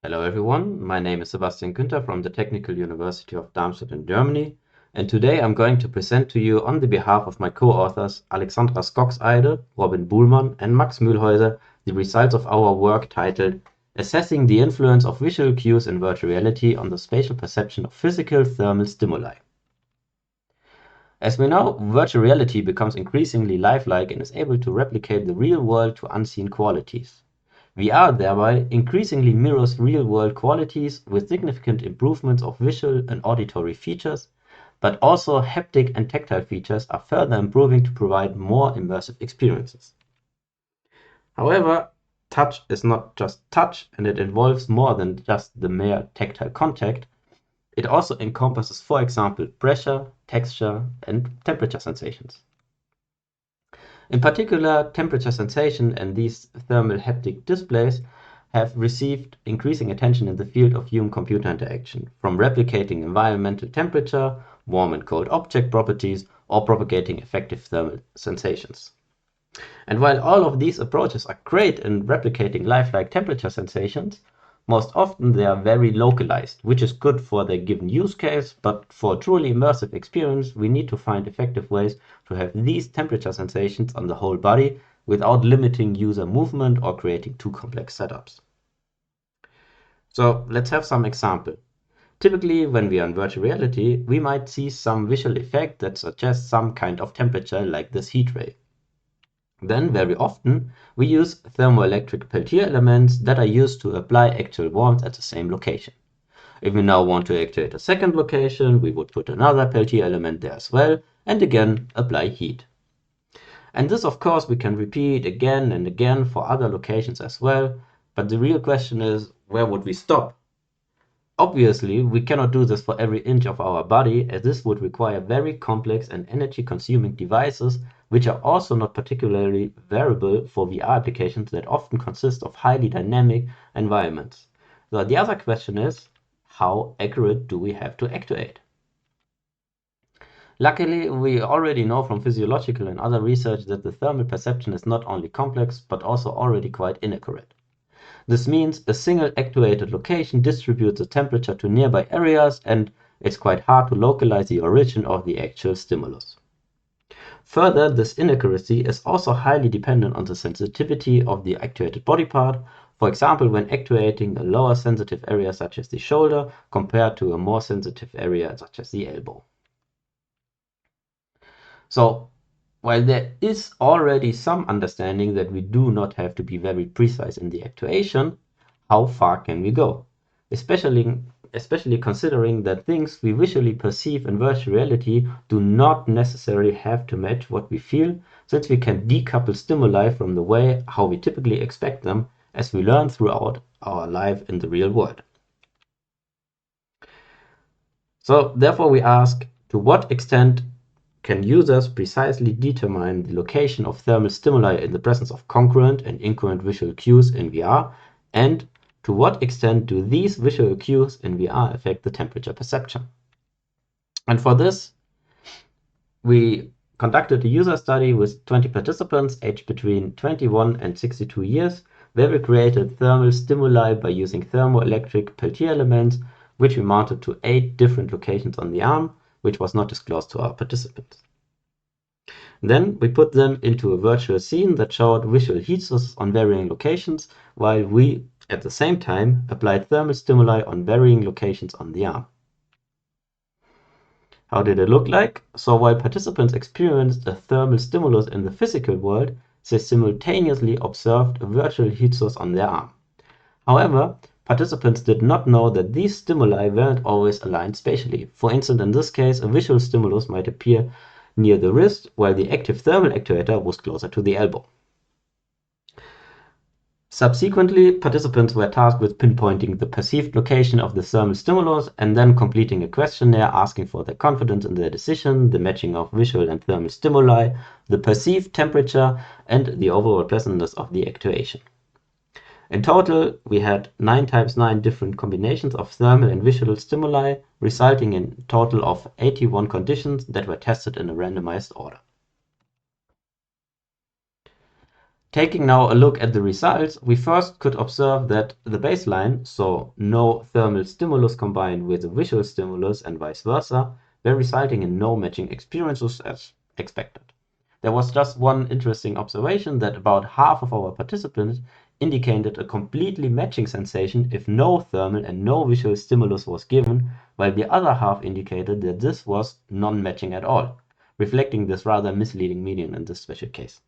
Hello everyone, my name is Sebastian Günther from the Technical University of Darmstadt in Germany, and today I'm going to present to you on the behalf of my co-authors Alexandra Skogseide, Robin Buhlmann and Max Mühlhäuser the results of our work titled Assessing the Influence of Visual Cues in Virtual Reality on the Spatial Perception of Physical Thermal Stimuli. As we know, virtual reality becomes increasingly lifelike and is able to replicate the real world to unseen qualities. VR thereby increasingly mirrors real-world qualities with significant improvements of visual and auditory features, but also haptic and tactile features are further improving to provide more immersive experiences. However, touch is not just touch, and it involves more than just the mere tactile contact. It also encompasses, for example, pressure, texture, and temperature sensations. In particular, temperature sensation and these thermal haptic displays have received increasing attention in the field of human-computer interaction, from replicating environmental temperature, warm and cold object properties, or propagating effective thermal sensations. And while all of these approaches are great in replicating lifelike temperature sensations, most often they are very localized, which is good for the given use case, but for a truly immersive experience, we need to find effective ways to have these temperature sensations on the whole body without limiting user movement or creating too complex setups. So let's have some example. Typically, when we are in virtual reality, we might see some visual effect that suggests some kind of temperature like this heat ray. Then, very often, we use thermoelectric Peltier elements that are used to apply actual warmth at the same location. If we now want to actuate a second location, we would put another Peltier element there as well, and again apply heat. And this, of course, we can repeat again and again for other locations as well, but the real question is, where would we stop? Obviously, we cannot do this for every inch of our body, as this would require very complex and energy-consuming devices, which are also not particularly variable for VR applications that often consist of highly dynamic environments. So the other question is, how accurate do we have to actuate? Luckily, we already know from physiological and other research that the thermal perception is not only complex, but also already quite inaccurate. This means a single actuated location distributes the temperature to nearby areas, and it's quite hard to localize the origin of the actual stimulus. Further, this inaccuracy is also highly dependent on the sensitivity of the actuated body part, for example when actuating a lower sensitive area such as the shoulder compared to a more sensitive area such as the elbow. So, while there is already some understanding that we do not have to be very precise in the actuation, how far can we go? Especially considering that things we visually perceive in virtual reality do not necessarily have to match what we feel, since we can decouple stimuli from the way how we typically expect them as we learn throughout our life in the real world. So therefore we ask, to what extent can users precisely determine the location of thermal stimuli in the presence of concurrent and incurrent visual cues in VR, and to what extent do these visual cues in VR affect the temperature perception? And for this, we conducted a user study with 20 participants aged between 21 and 62 years, where we created thermal stimuli by using thermoelectric Peltier elements, which we mounted to 8 different locations on the arm, which was not disclosed to our participants. Then we put them into a virtual scene that showed visual heat sources on varying locations, while we, at the same time, applied thermal stimuli on varying locations on the arm. How did it look like? So while participants experienced a thermal stimulus in the physical world, they simultaneously observed a virtual heat source on their arm. However, participants did not know that these stimuli weren't always aligned spatially. For instance, in this case, a visual stimulus might appear near the wrist, while the active thermal actuator was closer to the elbow. Subsequently, participants were tasked with pinpointing the perceived location of the thermal stimulus and then completing a questionnaire asking for their confidence in their decision, the matching of visual and thermal stimuli, the perceived temperature, and the overall pleasantness of the actuation. In total, we had 9 times 9 different combinations of thermal and visual stimuli, resulting in a total of 81 conditions that were tested in a randomized order. Taking now a look at the results, we first could observe that the baseline, so no thermal stimulus combined with a visual stimulus and vice versa, were resulting in no matching experiences as expected. There was just one interesting observation that about half of our participants indicated a completely matching sensation if no thermal and no visual stimulus was given, while the other half indicated that this was non-matching at all, reflecting this rather misleading median in this special case.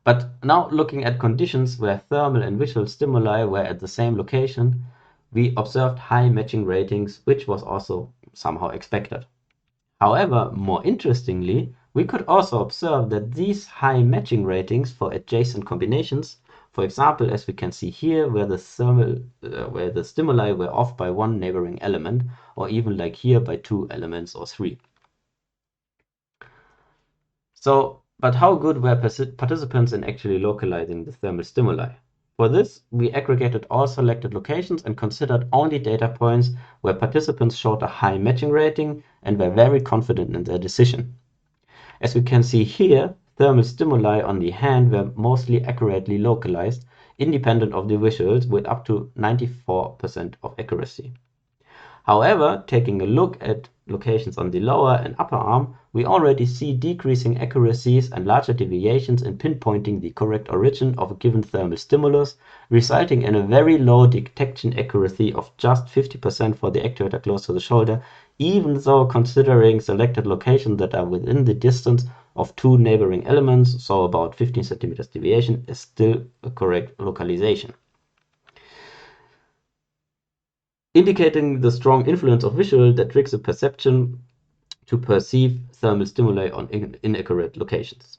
But now looking at conditions where thermal and visual stimuli were at the same location, we observed high matching ratings, which was also somehow expected. However, more interestingly, we could also observe that these high matching ratings for adjacent combinations, for example, as we can see here, where the stimuli were off by one neighboring element, or even like here by 2 elements or 3. So, but how good were participants in actually localizing the thermal stimuli? For this, we aggregated all selected locations and considered only data points where participants showed a high matching rating and were very confident in their decision. As we can see here, thermal stimuli on the hand were mostly accurately localized, independent of the visuals, with up to 94% of accuracy. However, taking a look at locations on the lower and upper arm, we already see decreasing accuracies and larger deviations in pinpointing the correct origin of a given thermal stimulus, resulting in a very low detection accuracy of just 50% for the actuator close to the shoulder, even though considering selected locations that are within the distance of 2 neighboring elements, so about 15 centimeters deviation, is still a correct localization. Indicating the strong influence of visual that tricks the perception to perceive thermal stimuli on inaccurate locations.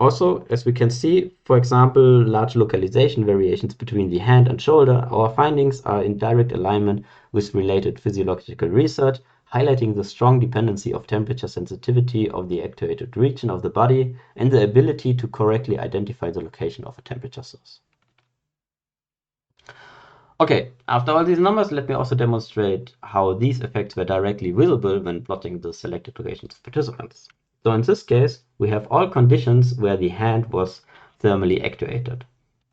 Also, as we can see, for example, large localization variations between the hand and shoulder, our findings are in direct alignment with related physiological research, highlighting the strong dependency of temperature sensitivity of the actuated region of the body and the ability to correctly identify the location of a temperature source. Okay, after all these numbers, let me also demonstrate how these effects were directly visible when plotting the selected locations of participants. So in this case, we have all conditions where the hand was thermally actuated.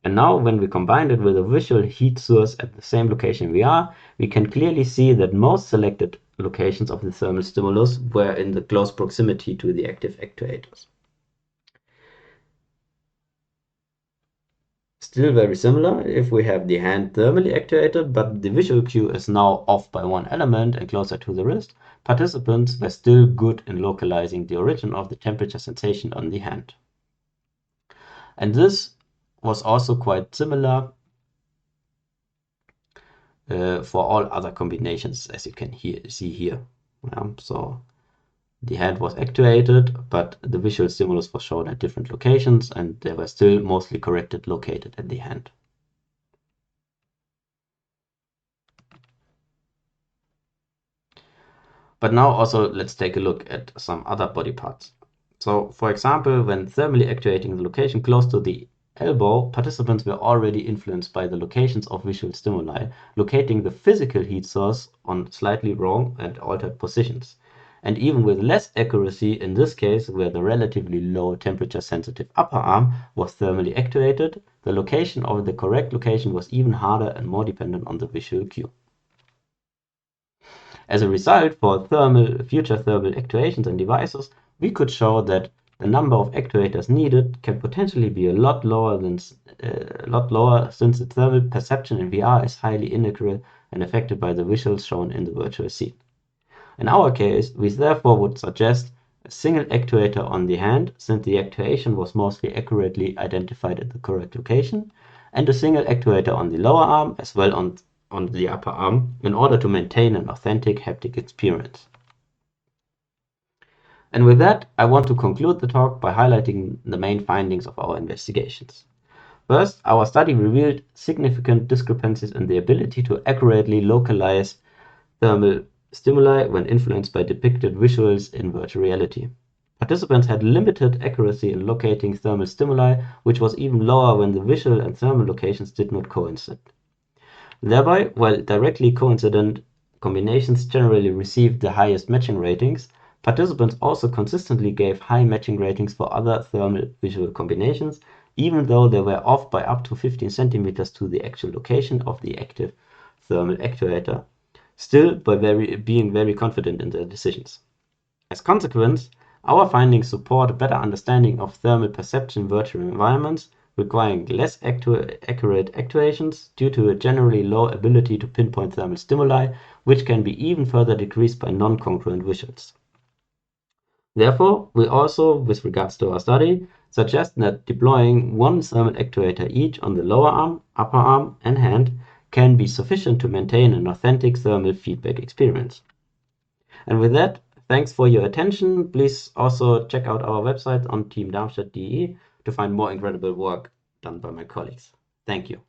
And now when we combine it with a visual heat source at the same location we can clearly see that most selected locations of the thermal stimulus were in the close proximity to the active actuators. Still very similar if we have the hand thermally actuated, but the visual cue is now off by 1 element and closer to the wrist. Participants were still good in localizing the origin of the temperature sensation on the hand. And this was also quite similar for all other combinations, as you can see here. So the hand was actuated, but the visual stimulus was shown at different locations, and they were still mostly corrected located at the hand. But now also let's take a look at some other body parts. So for example, when thermally actuating the location close to the elbow, participants were already influenced by the locations of visual stimuli, locating the physical heat source on slightly wrong and altered positions. And even with less accuracy in this case, where the relatively low temperature sensitive upper arm was thermally actuated, the location of the correct location was even harder and more dependent on the visual cue. As a result, for future thermal actuations and devices, we could show that the number of actuators needed can potentially be a lot lower since the thermal perception in VR is highly inaccurate and affected by the visuals shown in the virtual scene. In our case, we therefore would suggest a single actuator on the hand, since the actuation was mostly accurately identified at the correct location, and a single actuator on the lower arm as well on the upper arm in order to maintain an authentic haptic experience. And with that, I want to conclude the talk by highlighting the main findings of our investigations. First, our study revealed significant discrepancies in the ability to accurately localize thermal stimuli when influenced by depicted visuals in virtual reality. Participants had limited accuracy in locating thermal stimuli, which was even lower when the visual and thermal locations did not coincide. Thereby, while directly coincident combinations generally received the highest matching ratings, participants also consistently gave high matching ratings for other thermal visual combinations, even though they were off by up to 15 centimeters to the actual location of the active thermal actuator, still by being very confident in their decisions. As a consequence, our findings support a better understanding of thermal perception in virtual environments, requiring less accurate actuations due to a generally low ability to pinpoint thermal stimuli, which can be even further decreased by non-congruent visuals. Therefore, we also, with regards to our study, suggest that deploying one thermal actuator each on the lower arm, upper arm, and hand can be sufficient to maintain an authentic thermal feedback experience. And with that, thanks for your attention. Please also check out our website on teamdarmstadt.de to find more incredible work done by my colleagues. Thank you.